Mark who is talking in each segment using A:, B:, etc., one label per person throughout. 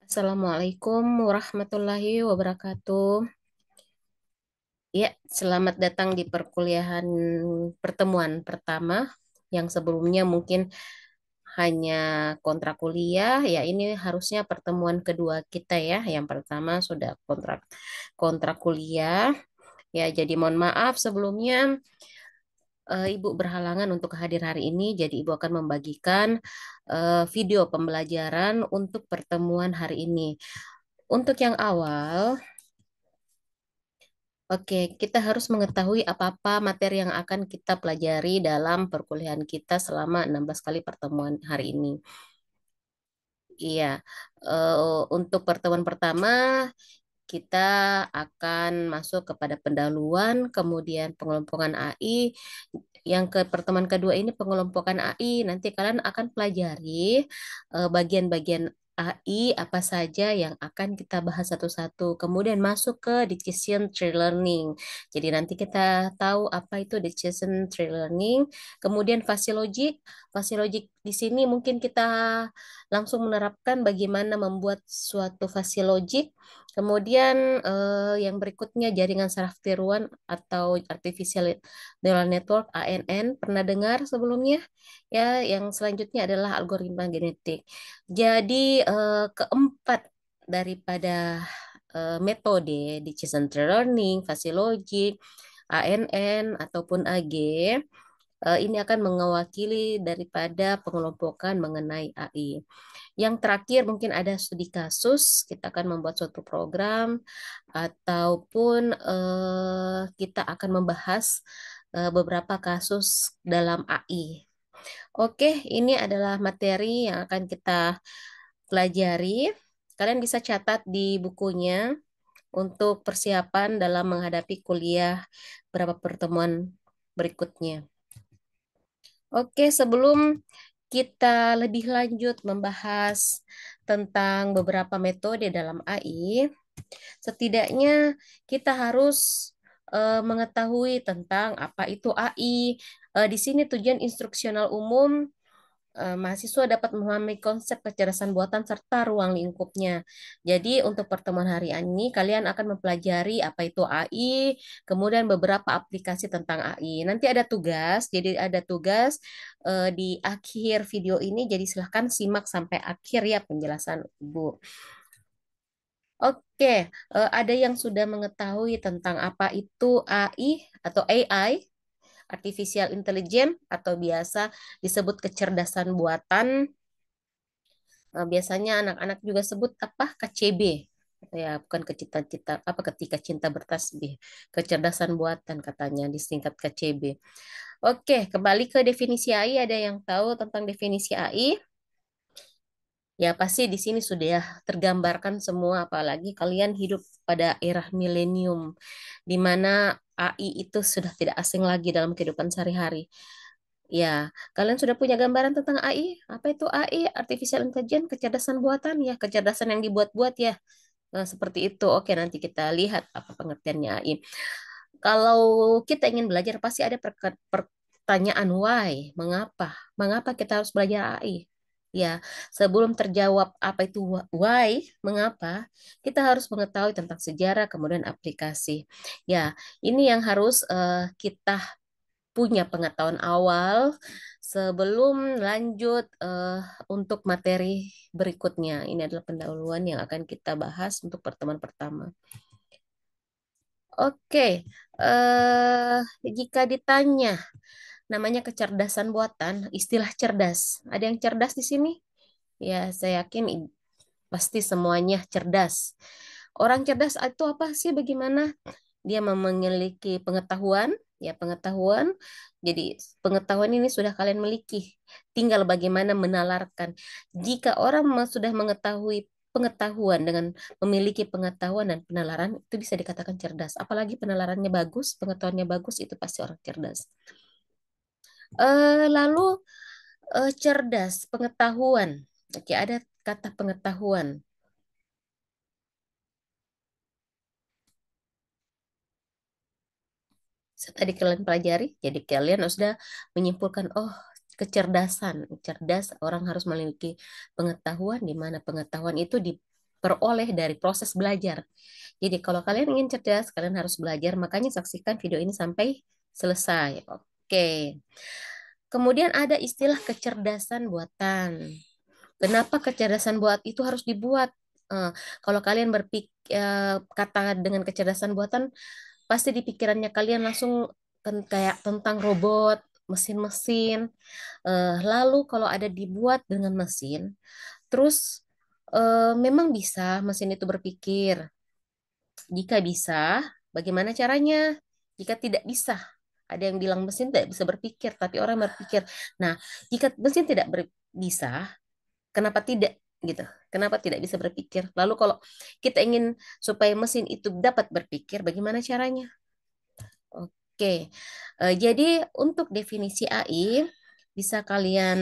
A: Assalamualaikum warahmatullahi wabarakatuh. Ya, selamat datang di perkuliahan pertemuan pertama yang sebelumnya mungkin hanya kontrak kuliah. Ya, ini harusnya pertemuan kedua kita ya. Yang pertama sudah kontrak kuliah. Ya, jadi mohon maaf sebelumnya Ibu berhalangan untuk hadir hari ini. Jadi Ibu akan membagikan video pembelajaran untuk pertemuan hari ini. Untuk yang awal, oke, kita harus mengetahui apa-apa materi yang akan kita pelajari dalam perkuliahan kita selama 16 kali pertemuan hari ini. Iya, untuk pertemuan pertama kita akan masuk kepada pendahuluan, kemudian pengelompokan AI. Yang ke pertemuan kedua ini pengelompokan AI. Nanti kalian akan pelajari bagian-bagian AI apa saja yang akan kita bahas satu-satu. Kemudian masuk ke decision tree learning. Jadi nanti kita tahu apa itu decision tree learning. Kemudian fase logik di sini mungkin kita langsung menerapkan bagaimana membuat suatu fase logik. Kemudian yang berikutnya jaringan saraf tiruan atau artificial neural network ANN, pernah dengar sebelumnya? Ya, yang selanjutnya adalah algoritma genetik. Jadi keempat daripada metode decision tree learning, fase logik, ANN ataupun AG ini akan mewakili daripada pengelompokan mengenai AI. Yang terakhir mungkin ada studi kasus, kita akan membuat suatu program ataupun kita akan membahas beberapa kasus dalam AI. Oke, ini adalah materi yang akan kita pelajari. Kalian bisa catat di bukunya untuk persiapan dalam menghadapi kuliah beberapa pertemuan berikutnya. Oke, sebelum kita lebih lanjut membahas tentang beberapa metode dalam AI, setidaknya kita harus mengetahui tentang apa itu AI. Di sini tujuan instruksional umum mahasiswa dapat memahami konsep kecerdasan buatan serta ruang lingkupnya. Jadi untuk pertemuan hari ini kalian akan mempelajari apa itu AI, kemudian beberapa aplikasi tentang AI. Nanti ada tugas, jadi ada tugas di akhir video ini, jadi silahkan simak sampai akhir ya penjelasan Ibu. Oke, ada yang sudah mengetahui tentang apa itu AI atau AI, Artificial Intelligence, atau biasa disebut kecerdasan buatan. Biasanya anak-anak juga sebut apa KCB, ya bukan kecita-cita apa ketika cinta bertasbih, kecerdasan buatan katanya disingkat KCB. Oke, kembali ke definisi AI. Ada yang tahu tentang definisi AI? Ya pasti di sini sudah tergambarkan semua, apalagi kalian hidup pada era milenium di mana AI itu sudah tidak asing lagi dalam kehidupan sehari-hari. Ya, kalian sudah punya gambaran tentang AI? Apa itu AI? Artificial Intelligence, kecerdasan buatan ya, kecerdasan yang dibuat-buat ya. Nah, seperti itu. Oke, nanti kita lihat apa pengertiannya AI. Kalau kita ingin belajar pasti ada pertanyaan why, mengapa? Mengapa kita harus belajar AI? Ya, sebelum terjawab apa itu why, mengapa, kita harus mengetahui tentang sejarah kemudian aplikasi. Ya, ini yang harus kita punya pengetahuan awal sebelum lanjut untuk materi berikutnya. Ini adalah pendahuluan yang akan kita bahas untuk pertemuan pertama. Oke, jika ditanya namanya kecerdasan buatan, istilah cerdas, ada yang cerdas di sini? Ya, saya yakin pasti semuanya cerdas. Orang cerdas itu apa sih? Bagaimana? Dia memiliki pengetahuan, ya pengetahuan. Jadi pengetahuan ini sudah kalian miliki. Tinggal bagaimana menalarkan. Jika orang sudah mengetahui pengetahuan dengan memiliki pengetahuan dan penalaran, itu bisa dikatakan cerdas. Apalagi penalarannya bagus, pengetahuannya bagus, itu pasti orang cerdas. Lalu cerdas, pengetahuan. Oke, ada kata pengetahuan. Tadi kalian pelajari, jadi kalian sudah menyimpulkan, oh kecerdasan, cerdas orang harus memiliki pengetahuan di mana pengetahuan itu peroleh dari proses belajar. Jadi kalau kalian ingin cerdas, kalian harus belajar. Makanya saksikan video ini sampai selesai. Oke. Kemudian ada istilah kecerdasan buatan. Kenapa kecerdasan buat itu harus dibuat? Eh, Kalau kalian berpikir kata dengan kecerdasan buatan, pasti di pikirannya kalian langsung kayak tentang robot, mesin-mesin. Lalu kalau ada dibuat dengan mesin, terus memang bisa mesin itu berpikir. Jika bisa, bagaimana caranya? Jika tidak bisa, ada yang bilang mesin tidak bisa berpikir, tapi orang berpikir. Nah, jika mesin tidak bisa, kenapa tidak gitu? Kenapa tidak bisa berpikir? Lalu kalau kita ingin supaya mesin itu dapat berpikir, bagaimana caranya? Oke, jadi untuk definisi AI bisa kalian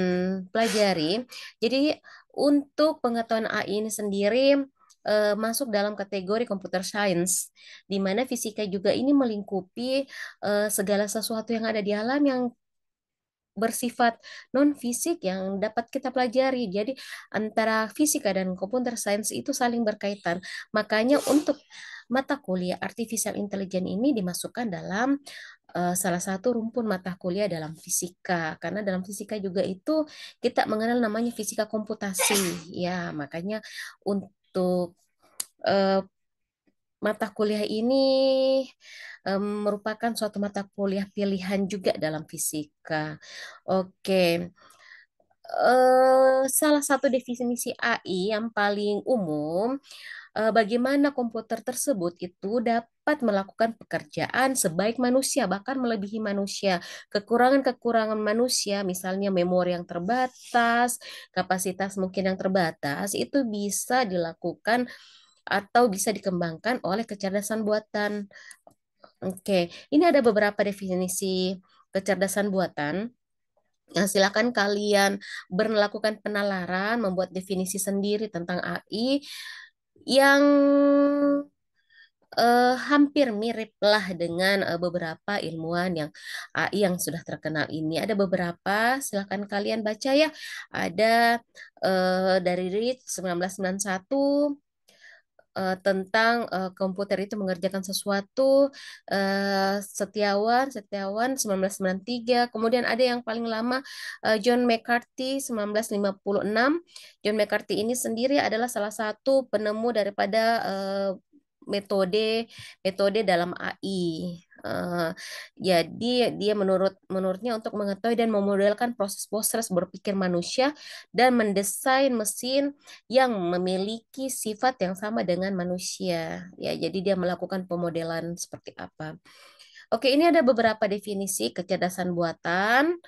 A: pelajari. Jadi untuk pengetahuan AI ini sendiri masuk dalam kategori computer science, di mana fisika juga ini melingkupi segala sesuatu yang ada di alam yang bersifat non fisik yang dapat kita pelajari. Jadi antara fisika dan computer science itu saling berkaitan. Makanya untuk mata kuliah artificial intelligence ini dimasukkan dalam salah satu rumpun mata kuliah dalam fisika. Karena dalam fisika juga itu kita mengenal namanya fisika komputasi. Ya, makanya untuk eh, mata kuliah ini merupakan suatu mata kuliah pilihan juga dalam fisika. Oke, salah satu definisi AI yang paling umum, bagaimana komputer tersebut itu dapat melakukan pekerjaan sebaik manusia, bahkan melebihi manusia. Kekurangan-kekurangan manusia, misalnya memori yang terbatas, kapasitas mungkin yang terbatas, itu bisa dilakukan atau bisa dikembangkan oleh kecerdasan buatan. Oke, ini ada beberapa definisi kecerdasan buatan. Nah, silakan kalian melakukan penalaran, membuat definisi sendiri tentang AI yang hampir mirip lah dengan beberapa ilmuwan yang AI yang sudah terkenal ini. Ada beberapa, silakan kalian baca ya. Ada dari Rich 1991 tentang komputer itu mengerjakan sesuatu. Setiawan Setiawan 1993. Kemudian ada yang paling lama, John McCarthy 1956. John McCarthy ini sendiri adalah salah satu penemu daripada metode metode dalam AI. Jadi dia menurutnya untuk mengetahui dan memodelkan proses-proses berpikir manusia dan mendesain mesin yang memiliki sifat yang sama dengan manusia. Ya, jadi dia melakukan pemodelan seperti apa. Oke, ini ada beberapa definisi kecerdasan buatan.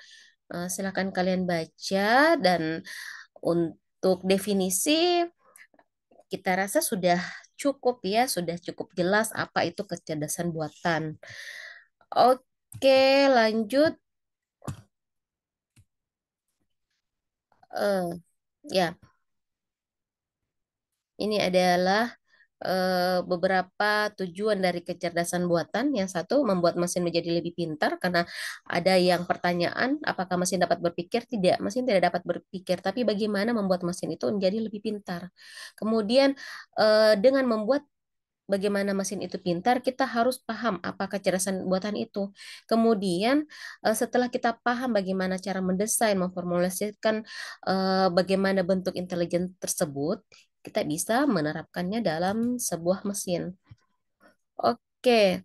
A: Silakan kalian baca dan untuk definisi kita rasa sudah cukup ya, sudah cukup jelas apa itu kecerdasan buatan. Oke, lanjut. Eh, ya, ini adalah beberapa tujuan dari kecerdasan buatan. Yang satu, membuat mesin menjadi lebih pintar karena ada yang pertanyaan, apakah mesin dapat berpikir? Tidak, mesin tidak dapat berpikir, tapi bagaimana membuat mesin itu menjadi lebih pintar. Kemudian dengan membuat bagaimana mesin itu pintar, kita harus paham apa kecerdasan buatan itu. Kemudian setelah kita paham bagaimana cara mendesain, memformulasikan bagaimana bentuk intelijen tersebut, kita bisa menerapkannya dalam sebuah mesin. Oke,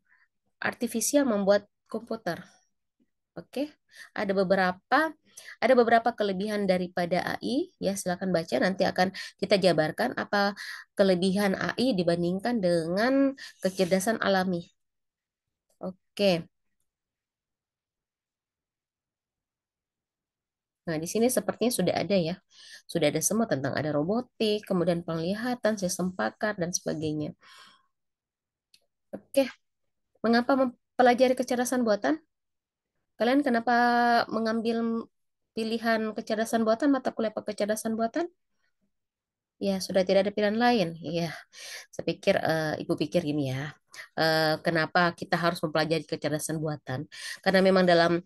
A: artifisial membuat komputer. Oke, ada beberapa ada beberapa kelebihan daripada AI ya, silakan baca, nanti akan kita jabarkan apa kelebihan AI dibandingkan dengan kecerdasan alami. Oke. Nah, di sini sepertinya sudah ada ya. Sudah ada semua tentang ada robotik, kemudian penglihatan, sistem pakar dan sebagainya. Oke, mengapa mempelajari kecerdasan buatan? Kalian kenapa mengambil pilihan kecerdasan buatan, mata kuliah kecerdasan buatan? Ya, sudah tidak ada pilihan lain. Iya, saya pikir, Ibu pikir gini ya, kenapa kita harus mempelajari kecerdasan buatan? Karena memang dalam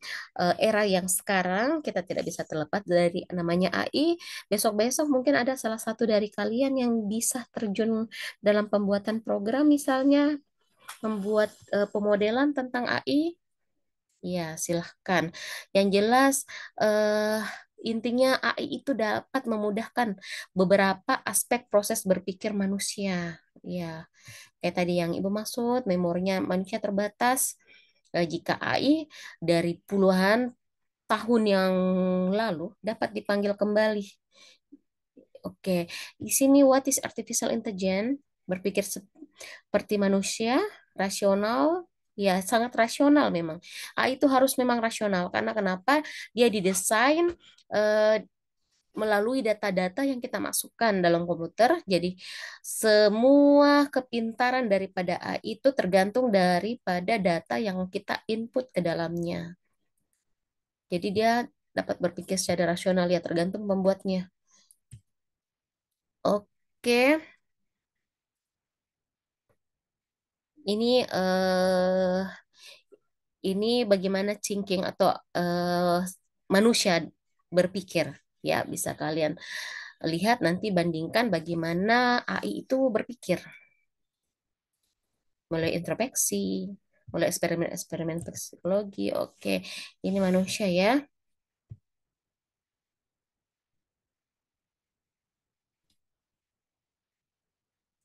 A: era yang sekarang kita tidak bisa terlepas dari namanya AI. Besok-besok mungkin ada salah satu dari kalian yang bisa terjun dalam pembuatan program, misalnya membuat pemodelan tentang AI. Ya, silahkan. Yang jelas, eh, intinya AI itu dapat memudahkan beberapa aspek proses berpikir manusia. Ya, kayak tadi yang Ibu maksud, memorinya manusia terbatas. Jika AI dari puluhan tahun yang lalu dapat dipanggil kembali. Oke, di sini what is artificial intelligence? Berpikir seperti manusia, rasional, ya sangat rasional memang. AI itu harus memang rasional karena kenapa? Dia didesain eh, melalui data-data yang kita masukkan dalam komputer. Jadi semua kepintaran daripada AI itu tergantung daripada data yang kita input ke dalamnya. Jadi dia dapat berpikir secara rasional ya tergantung pembuatnya. Oke, ini ini bagaimana thinking atau manusia berpikir, ya bisa kalian lihat nanti bandingkan bagaimana AI itu berpikir, mulai introspeksi, mulai eksperimen-eksperimen psikologi. Oke, ini manusia ya.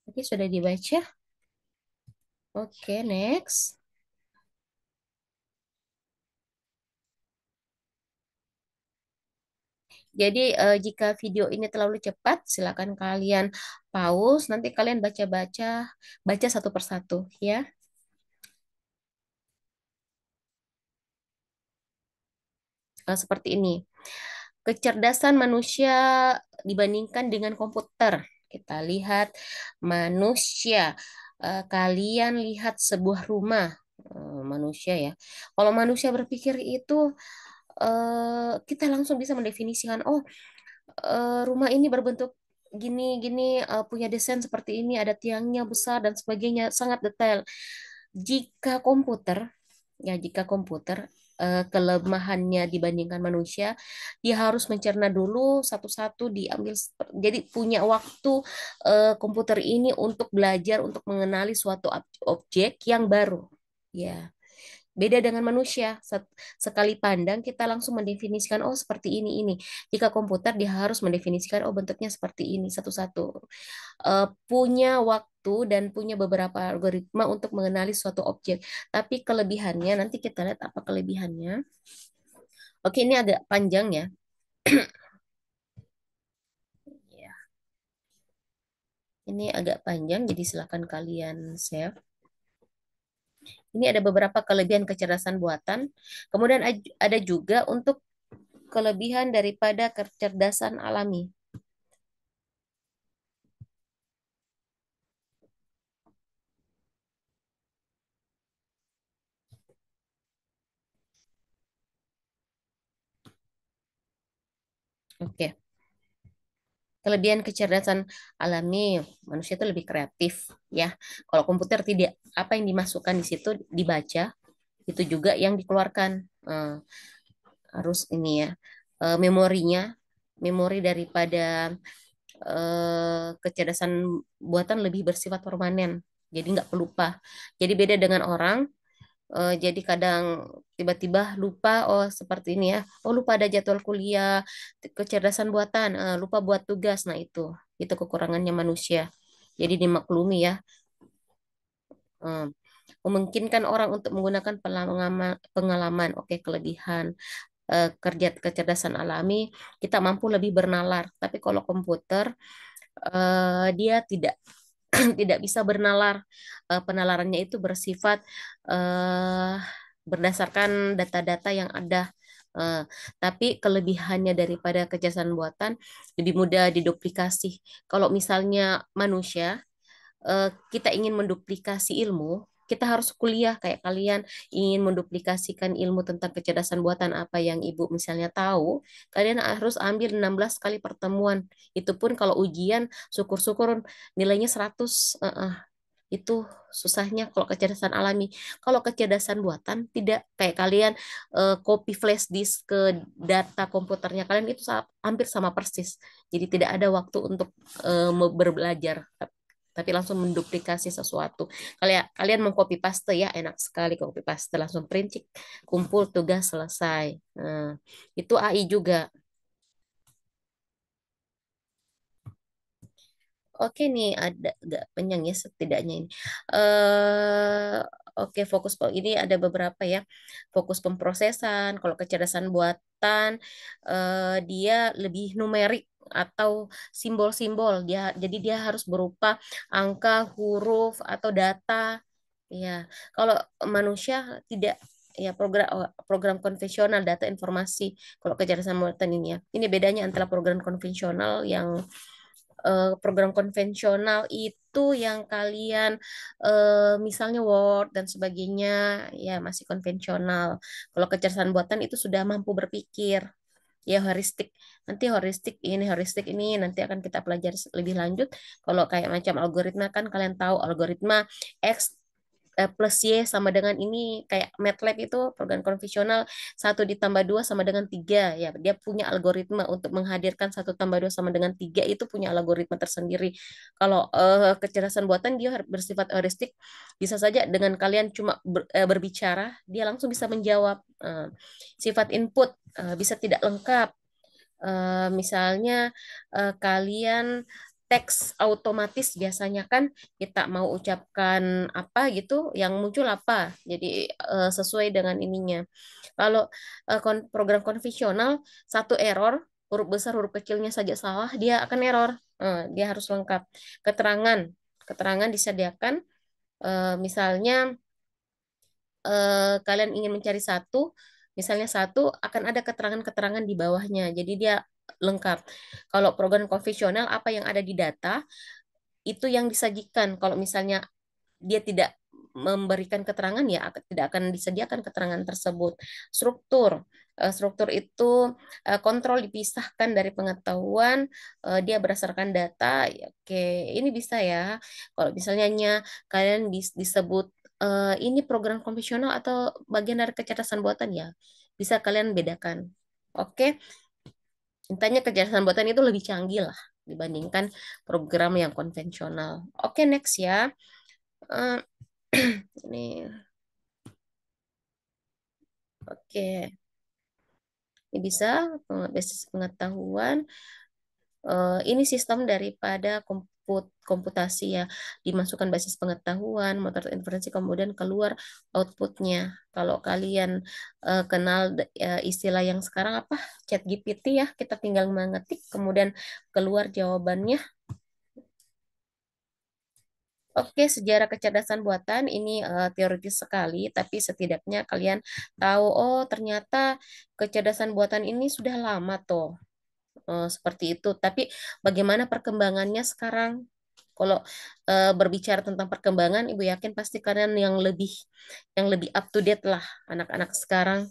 A: Oke, sudah dibaca. Oke, next. Jadi jika video ini terlalu cepat, silakan kalian pause. Nanti kalian baca-baca, baca satu persatu ya. Seperti ini. Kecerdasan manusia dibandingkan dengan komputer. Kita lihat manusia. Kalian lihat sebuah rumah manusia ya. Kalau manusia berpikir itu kita langsung bisa mendefinisikan, oh rumah ini berbentuk gini gini, punya desain seperti ini, ada tiangnya besar dan sebagainya, sangat detail. Jika komputer, ya jika komputer kelemahannya dibandingkan manusia, dia harus mencerna dulu satu-satu diambil. Jadi punya waktu komputer ini untuk belajar, untuk mengenali suatu objek yang baru. Ya, beda dengan manusia. Sekali pandang kita langsung mendefinisikan, oh seperti ini. Jika komputer dia harus mendefinisikan, oh bentuknya seperti ini satu-satu. Punya waktu dan punya beberapa algoritma untuk mengenali suatu objek. Tapi kelebihannya, nanti kita lihat apa kelebihannya. Oke, ini agak panjang ya. Ya, ini agak panjang, jadi silakan kalian save. Ini ada beberapa kelebihan kecerdasan buatan. Kemudian ada juga untuk kelebihan daripada kecerdasan alami. Oke, kelebihan kecerdasan alami, manusia itu lebih kreatif ya. Kalau komputer tidak, apa yang dimasukkan di situ dibaca, itu juga yang dikeluarkan. Harus ini ya, memorinya, memori daripada kecerdasan buatan lebih bersifat permanen. Jadi nggak pelupa. Jadi beda dengan orang. Jadi kadang tiba-tiba lupa, oh seperti ini ya, oh lupa ada jadwal kuliah, kecerdasan buatan, lupa buat tugas. Nah itu kekurangannya manusia. Jadi dimaklumi ya. Eh, Memungkinkan orang untuk menggunakan pengalaman, oke kelebihan kerja kecerdasan alami, kita mampu lebih bernalar. Tapi kalau komputer dia tidak tidak bisa bernalar. Penalarannya itu bersifat eh, berdasarkan data-data yang ada. Eh, tapi kelebihannya daripada kecerdasan buatan lebih mudah diduplikasi. Kalau misalnya manusia kita ingin menduplikasi ilmu, kita harus kuliah kayak kalian ingin menduplikasikan ilmu tentang kecerdasan buatan apa yang ibu misalnya tahu, kalian harus ambil 16 kali pertemuan. Itu pun kalau ujian syukur-syukur nilainya 100. Itu susahnya kalau kecerdasan alami. Kalau kecerdasan buatan tidak kayak kalian copy flash disk ke data komputernya kalian itu hampir sama persis. Jadi tidak ada waktu untuk berbelajar, tapi langsung menduplikasi sesuatu. Kalian mau copy paste ya, enak sekali copy paste langsung print, cik, kumpul tugas selesai. Nah, itu AI juga. Oke nih, ada agak panjang ya setidaknya ini. eh oke, ini ada beberapa ya. Fokus pemrosesan, kalau kecerdasan buatan dia lebih numerik atau simbol-simbol. Jadi dia harus berupa angka, huruf atau data. Ya, kalau manusia tidak, ya program konvensional data informasi. Kalau kecerdasan buatan ini ya. Ini bedanya antara program konvensional yang program konvensional itu yang kalian misalnya Word dan sebagainya ya masih konvensional. Kalau kecerdasan buatan itu sudah mampu berpikir. Ya heuristik. Nanti heuristik ini nanti akan kita pelajari lebih lanjut. Kalau kayak macam algoritma kan kalian tahu algoritma X plus Y sama dengan ini kayak MATLAB itu program konvensional 1 ditambah 2 sama dengan 3 ya dia punya algoritma untuk menghadirkan 1 tambah 2 sama dengan 3 itu punya algoritma tersendiri. Kalau kecerdasan buatan dia bersifat heuristik, bisa saja dengan kalian cuma berbicara dia langsung bisa menjawab. Sifat input bisa tidak lengkap. Misalnya kalian teks otomatis biasanya kan kita mau ucapkan apa gitu, yang muncul apa. Jadi sesuai dengan ininya. Kalau program konvensional satu error, huruf besar huruf kecilnya saja salah, dia akan error. Dia harus lengkap. Keterangan, keterangan disediakan. Misalnya kalian ingin mencari satu, misalnya satu akan ada keterangan-keterangan di bawahnya. Jadi dia lengkap. Kalau program konvensional apa yang ada di data itu yang disajikan. Kalau misalnya dia tidak memberikan keterangan ya tidak akan disediakan keterangan tersebut. Struktur. Struktur itu kontrol dipisahkan dari pengetahuan, dia berdasarkan data. Ya, oke, ini bisa ya. Kalau misalnya kalian disebut ini program konvensional atau bagian dari kecerdasan buatan ya, bisa kalian bedakan. Oke, intinya kecerdasan buatan itu lebih canggih lah dibandingkan program yang konvensional. Oke, next ya. Eh, ini oke, ini bisa basis pengetahuan. Ini sistem daripada komputasi ya, dimasukkan basis pengetahuan, motor inferensi, kemudian keluar outputnya. Kalau kalian kenal istilah yang sekarang apa, Chat GPT ya, kita tinggal mengetik, kemudian keluar jawabannya. Oke, sejarah kecerdasan buatan ini teoritis sekali, tapi setidaknya kalian tahu, oh ternyata kecerdasan buatan ini sudah lama tuh. Seperti itu. Tapi bagaimana perkembangannya sekarang? Kalau berbicara tentang perkembangan, Ibu yakin pasti kalian yang lebih up to date lah anak-anak sekarang.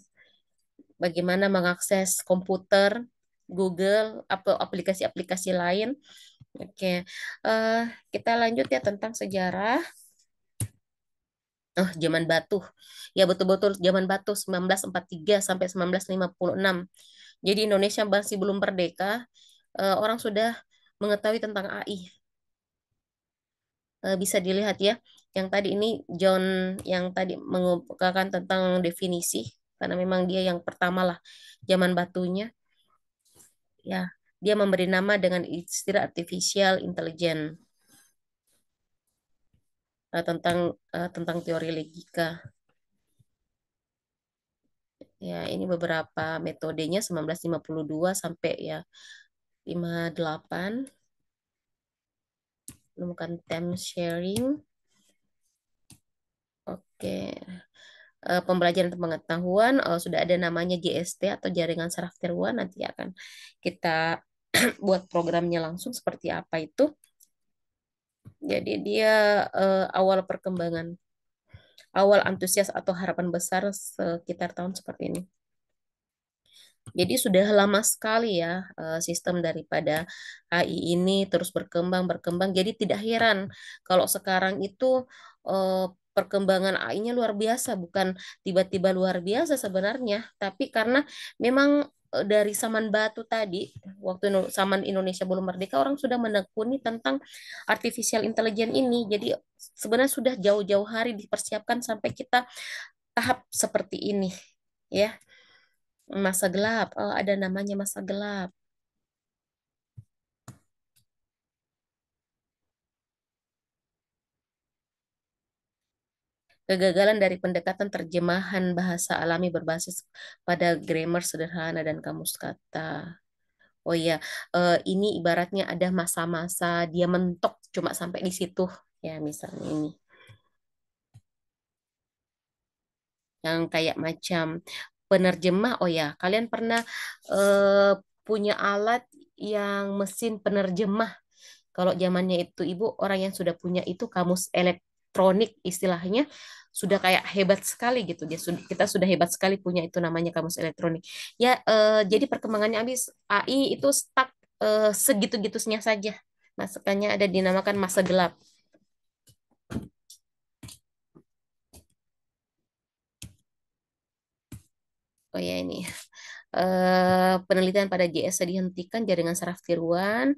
A: Bagaimana mengakses komputer, Google, atau aplikasi-aplikasi lain. Oke, eh, kita lanjut ya tentang sejarah. Oh, zaman batu. Ya betul-betul zaman batu 1943 sampai 1956. Jadi Indonesia masih belum merdeka, orang sudah mengetahui tentang AI. Bisa dilihat ya, yang tadi ini John yang tadi mengukakan tentang definisi, karena memang dia yang pertama lah zaman batunya. Ya, dia memberi nama dengan istilah artificial intelligence, tentang teori logika. Ya, ini beberapa metodenya 1952 sampai ya 58, menemukan time sharing. Oke. Pembelajaran pengetahuan sudah ada namanya JST atau jaringan saraf tiruan, nanti akan kita buat programnya langsung seperti apa itu. Jadi dia awal perkembangan. awal antusias atau harapan besar sekitar tahun seperti ini. Jadi sudah lama sekali ya sistem daripada AI ini terus berkembang berkembang. Jadi tidak heran kalau sekarang itu perkembangan AI-nya luar biasa, bukan tiba-tiba luar biasa sebenarnya, tapi karena memang dari zaman batu tadi, waktu zaman Indonesia belum merdeka, orang sudah menekuni tentang artificial intelligence ini. Jadi sebenarnya sudah jauh-jauh hari dipersiapkan sampai kita tahap seperti ini, ya. Masa gelap. Oh, ada namanya masa gelap. Kegagalan dari pendekatan terjemahan bahasa alami berbasis pada grammar sederhana dan kamus kata. Oh iya, ini ibaratnya ada masa-masa dia mentok cuma sampai di situ. Ya, misalnya ini. Yang kayak macam penerjemah. Oh ya, kalian pernah punya alat yang mesin penerjemah. Kalau zamannya itu ibu orang yang sudah punya itu kamus elektronik istilahnya sudah kayak hebat sekali gitu. Kita sudah hebat sekali punya itu namanya kamus elektronik. Ya jadi perkembangannya habis AI itu stuck segitu-gitunya saja. Masukannya ada dinamakan masa gelap. Oh ya ini penelitian pada JSC dihentikan jaringan saraf tiruan.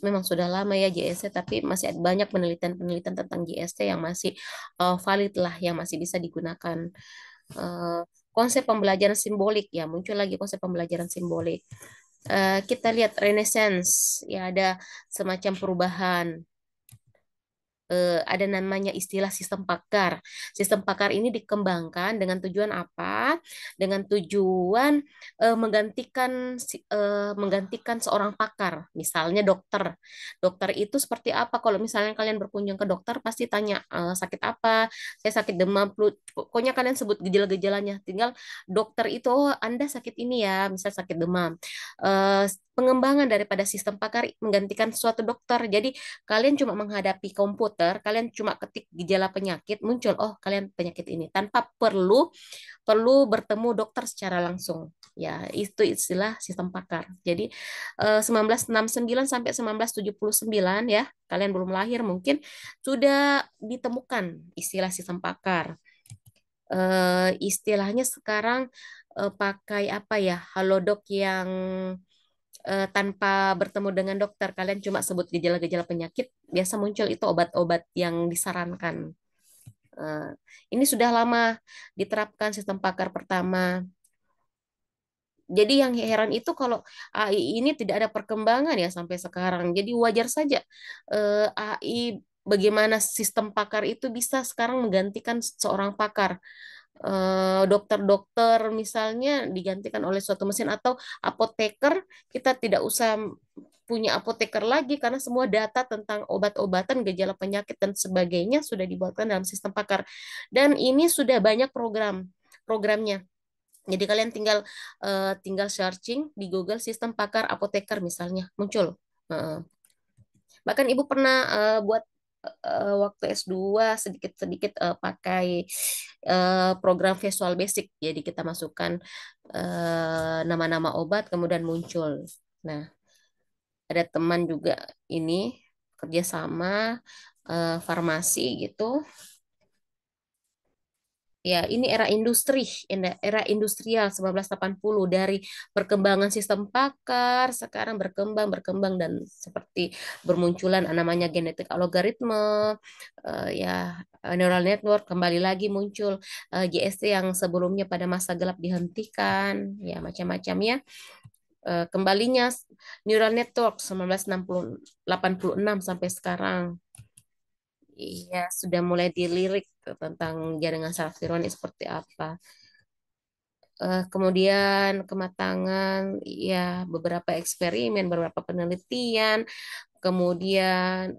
A: Memang sudah lama ya JSC, tapi masih ada banyak penelitian-penelitian tentang JSC yang masih valid lah, yang masih bisa digunakan. Eh, Konsep pembelajaran simbolik ya, muncul lagi konsep pembelajaran simbolik. Kita lihat Renaissance ya, ada semacam perubahan, ada namanya istilah sistem pakar. Sistem pakar ini dikembangkan dengan tujuan apa? Dengan tujuan menggantikan seorang pakar, misalnya dokter. Dokter itu seperti apa? Kalau misalnya kalian berkunjung ke dokter, pasti tanya sakit apa? Saya sakit demam, flu. Pokoknya kalian sebut gejala-gejalanya. Tinggal dokter itu, oh Anda sakit ini ya, misal sakit demam. Eh, Pengembangan daripada sistem pakar menggantikan suatu dokter. Jadi kalian cuma menghadapi komputer, kalian cuma ketik gejala penyakit, muncul, oh kalian penyakit ini, tanpa perlu perlu bertemu dokter secara langsung. Ya, itu istilah sistem pakar. Jadi 1969 sampai 1979 ya, kalian belum lahir mungkin sudah ditemukan istilah sistem pakar. Istilahnya sekarang pakai apa ya? Halodoc yang tanpa bertemu dengan dokter, kalian cuma sebut gejala-gejala penyakit, biasa muncul itu obat-obat yang disarankan. Eh, ini sudah lama diterapkan sistem pakar pertama. Jadi yang heran itu kalau AI ini tidak ada perkembangan ya sampai sekarang. Jadi wajar saja AI bagaimana sistem pakar itu bisa sekarang menggantikan seorang pakar. Dokter-dokter misalnya digantikan oleh suatu mesin atau apoteker, kita tidak usah punya apoteker lagi karena semua data tentang obat-obatan, gejala penyakit dan sebagainya sudah dibuatkan dalam sistem pakar. Dan ini sudah banyak programnya. Jadi kalian tinggal searching di Google sistem pakar apoteker misalnya muncul. Heeh. Bahkan Ibu pernah buat waktu S2 sedikit-sedikit pakai program Visual Basic. Jadi kita masukkan nama-nama obat kemudian muncul. Nah, ada teman juga ini kerjasama farmasi gitu. Ya, ini era industri, era industrial 1980 dari perkembangan sistem pakar, sekarang berkembang, berkembang dan seperti bermunculan namanya genetik algoritma, ya neural network kembali lagi muncul, JST yang sebelumnya pada masa gelap dihentikan, ya macam-macam ya. Kembalinya neural network 1986 sampai sekarang. Iya, sudah mulai dilirik tentang jaringan saraf tiruan ini seperti apa. Kemudian kematangan, ya beberapa eksperimen, beberapa penelitian, kemudian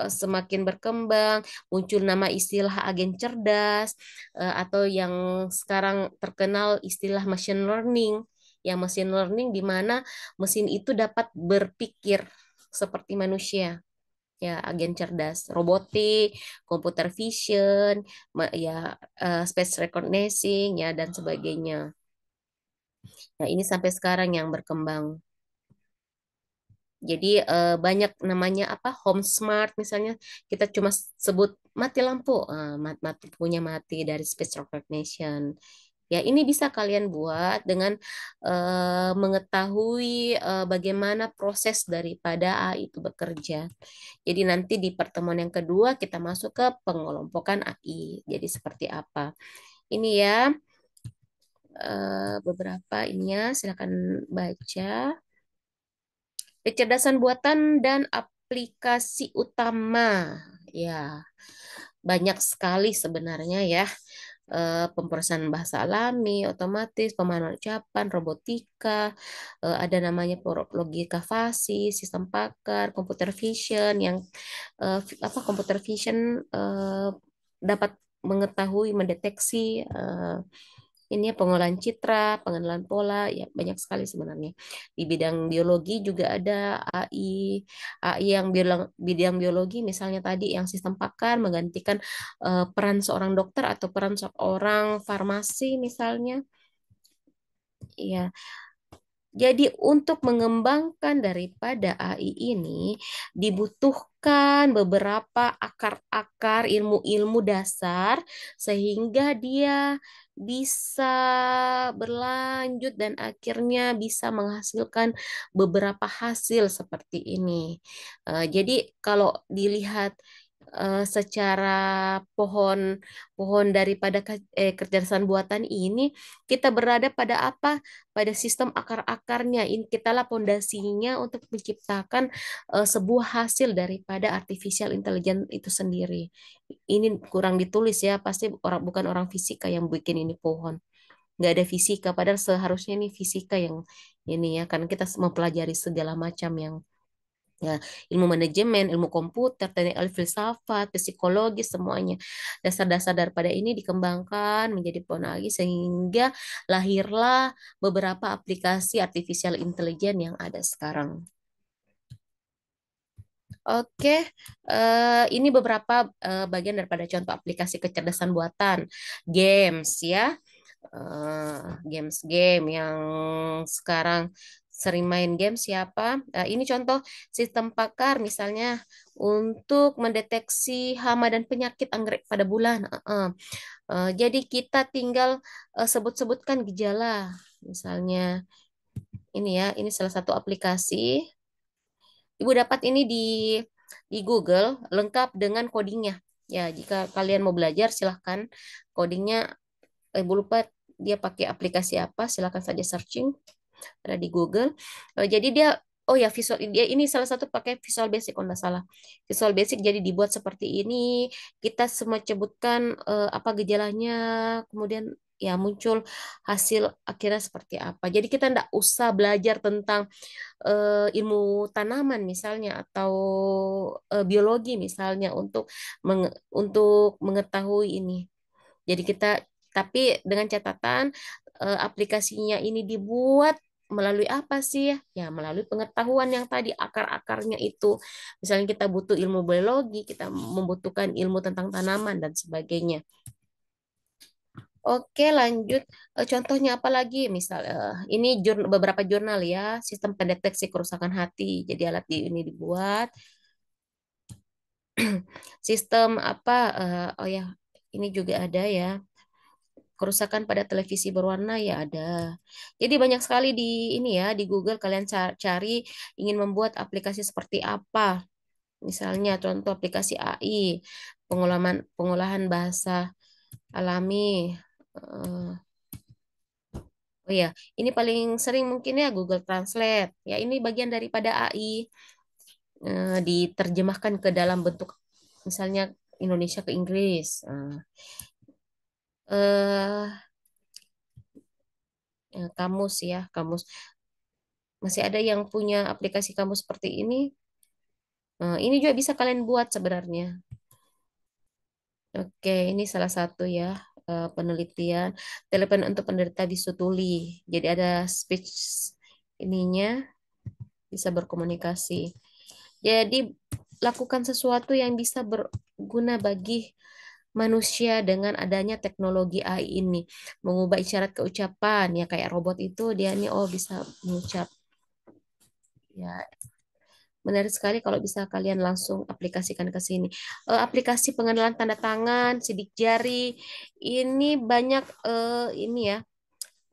A: semakin berkembang, muncul nama istilah agen cerdas, atau yang sekarang terkenal istilah machine learning. Ya, machine learning di mana mesin itu dapat berpikir seperti manusia. ya agen cerdas, robotik, computer vision, ya speech recognition ya dan sebagainya. Nah, ini sampai sekarang yang berkembang. Jadi banyak namanya apa home smart misalnya kita cuma sebut mati lampu, mati punya mati dari speech recognition. Ya, ini bisa kalian buat dengan mengetahui bagaimana proses daripada AI itu bekerja. Jadi nanti di pertemuan yang kedua kita masuk ke pengelompokan AI. Jadi seperti apa? Ini ya beberapa ininya silakan baca. Kecerdasan buatan dan aplikasi utama. Ya, banyak sekali sebenarnya ya. Pemrosesan bahasa alami, otomatis, pemahaman ucapan, robotika, ada namanya logika fasi, sistem pakar, computer vision yang apa computer vision dapat mengetahui, mendeteksi ini ya pengolahan citra, pengenalan pola, ya banyak sekali sebenarnya. Di bidang biologi juga ada AI, AI yang bidang biologi misalnya tadi yang sistem pakar menggantikan peran seorang dokter atau peran seorang farmasi misalnya. Iya, jadi untuk mengembangkan daripada AI ini dibutuhkan beberapa akar-akar ilmu-ilmu dasar sehingga dia bisa berlanjut dan akhirnya bisa menghasilkan beberapa hasil seperti ini. Jadi kalau dilihat secara pohon pohon daripada kecerdasan buatan ini kita berada pada apa? Pada sistem akar-akarnya. Ini kitalah pondasinya untuk menciptakan sebuah hasil daripada artificial intelligence itu sendiri. Ini kurang ditulis ya, pasti orang bukan orang fisika yang bikin ini pohon. Nggak ada fisika, padahal seharusnya ini fisika yang ini ya, karena kita mempelajari segala macam yang ya ilmu manajemen, ilmu komputer, teknik alih filsafat, psikologi semuanya. Dasar-dasar daripada ini dikembangkan menjadi pohon lagi sehingga lahirlah beberapa aplikasi artificial intelligence yang ada sekarang. Oke, ini beberapa bagian daripada contoh aplikasi kecerdasan buatan games ya. Games-game yang sekarang sering main game siapa? Ini contoh sistem pakar misalnya untuk mendeteksi hama dan penyakit anggrek pada bulan. Jadi kita tinggal sebut-sebutkan gejala. Misalnya ini ya, ini salah satu aplikasi. Ibu dapat ini di Google lengkap dengan codingnya. Ya, jika kalian mau belajar silahkan codingnya. Ibu lupa dia pakai aplikasi apa, silahkan saja searching ada di Google. Jadi dia oh ya visual dia ini salah satu pakai Visual Basic kalau nggak salah. Visual Basic jadi dibuat seperti ini. Kita semua sebutkan apa gejalanya, kemudian ya muncul hasil akhirnya seperti apa. Jadi kita nggak usah belajar tentang ilmu tanaman misalnya atau biologi misalnya untuk mengetahui ini. Jadi kita tapi dengan catatan aplikasinya ini dibuat melalui apa sih ya? Ya, melalui pengetahuan yang tadi akar-akarnya itu. Misalnya kita butuh ilmu biologi, kita membutuhkan ilmu tentang tanaman dan sebagainya. Oke, lanjut. Contohnya apa lagi? Misal ini beberapa jurnal ya, sistem pendeteksi kerusakan hati. Jadi alat ini dibuat. Sistem apa? Oh ya, ini juga ada ya. Kerusakan pada televisi berwarna ya ada. Jadi banyak sekali di ini ya di Google kalian cari ingin membuat aplikasi seperti apa. Misalnya contoh aplikasi AI, pengolahan bahasa alami. Eh, Oh ya, ini paling sering mungkin ya Google Translate. Ya ini bagian daripada AI diterjemahkan ke dalam bentuk misalnya Indonesia ke Inggris. Eh, kamus ya, kamus. Masih ada yang punya aplikasi kamus seperti ini? Ini juga bisa kalian buat sebenarnya. Oke, ini salah satu ya penelitian telepon untuk penderita bisu tuli. Jadi ada speech ininya bisa berkomunikasi. Jadi lakukan sesuatu yang bisa berguna bagi manusia dengan adanya teknologi AI ini. Mengubah isyarat keucapan, ya kayak robot itu dia nih oh bisa mengucap. Ya, menarik sekali kalau bisa kalian langsung aplikasikan ke sini. Aplikasi pengenalan tanda tangan, sidik jari, ini banyak ini ya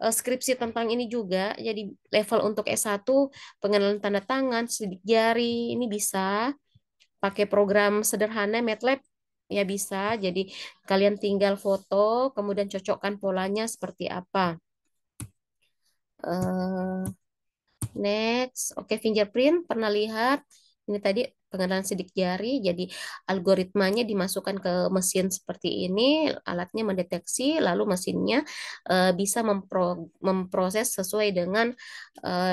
A: skripsi tentang ini juga. Jadi level untuk S1 pengenalan tanda tangan, sidik jari, ini bisa pakai program sederhana MATLAB ya bisa. Jadi kalian tinggal foto, kemudian cocokkan polanya seperti apa. Eh, Next, oke fingerprint pernah lihat. Ini tadi pengenalan sidik jari. Jadi algoritmanya dimasukkan ke mesin seperti ini, alatnya mendeteksi, lalu mesinnya bisa memproses sesuai dengan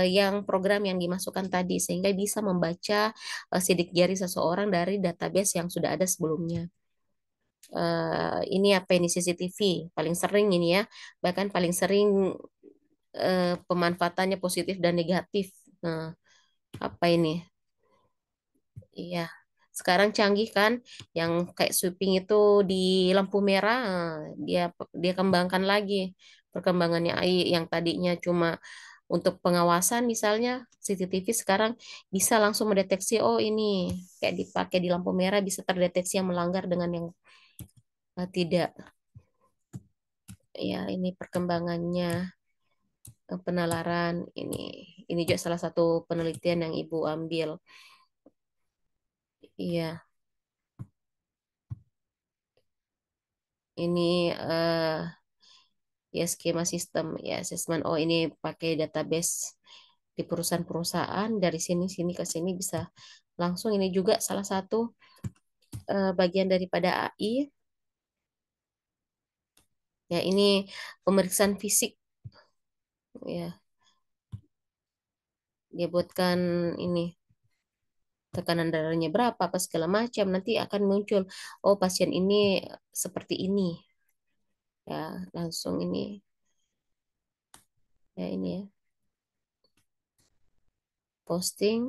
A: yang program yang dimasukkan tadi, sehingga bisa membaca sidik jari seseorang dari database yang sudah ada sebelumnya. Ini apa ini CCTV paling sering ini ya, bahkan paling sering pemanfaatannya positif dan negatif. Nah, apa ini? Iya, sekarang canggih kan, yang kayak sweeping itu di lampu merah, dia dia kembangkan lagi perkembangannya AI yang tadinya cuma untuk pengawasan misalnya CCTV sekarang bisa langsung mendeteksi oh ini kayak dipakai di lampu merah bisa terdeteksi yang melanggar dengan yang tidak. Ya, ini perkembangannya penalaran ini juga salah satu penelitian yang Ibu ambil. Iya, ini ya skema sistem ya asesmen. Oh, ini pakai database di perusahaan-perusahaan dari sini sini ke sini bisa langsung. Ini juga salah satu bagian daripada AI. Ya, ini pemeriksaan fisik ya. Dia buatkan ini tekanan darahnya berapa apa segala macam nanti akan muncul oh pasien ini seperti ini ya langsung ini ya ini ya posting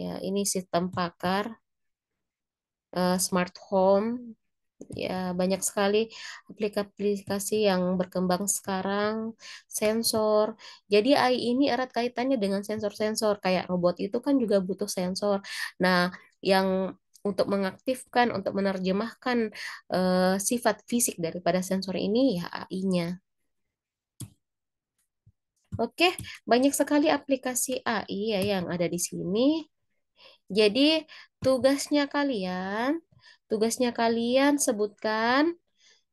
A: ya ini sistem pakar smart home ya banyak sekali aplikasi yang berkembang sekarang sensor jadi AI ini erat kaitannya dengan sensor-sensor kayak robot itu kan juga butuh sensor nah yang untuk mengaktifkan untuk menerjemahkan sifat fisik daripada sensor ini ya AI-nya. Oke, banyak sekali aplikasi AI ya yang ada di sini. Jadi tugasnya kalian sebutkan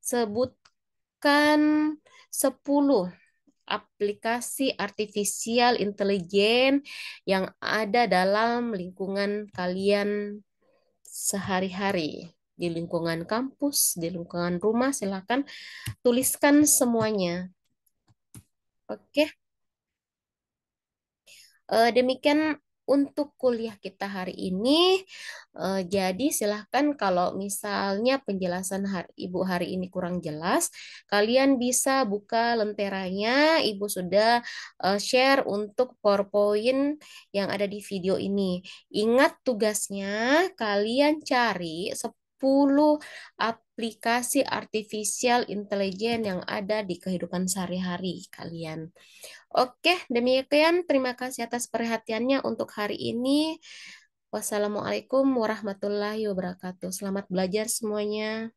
A: 10 aplikasi artificial intelligence yang ada dalam lingkungan kalian sehari-hari. Di lingkungan kampus, di lingkungan rumah, silakan tuliskan semuanya. Oke. Demikian untuk kuliah kita hari ini. Jadi silahkan kalau misalnya penjelasan Ibu hari ini kurang jelas, kalian bisa buka lenteranya. Ibu sudah share untuk PowerPoint yang ada di video ini. Ingat tugasnya, kalian cari 10 aplikasi artificial intelligence yang ada di kehidupan sehari-hari kalian. Oke, demikian. Terima kasih atas perhatiannya untuk hari ini. Wassalamualaikum warahmatullahi wabarakatuh. Selamat belajar semuanya.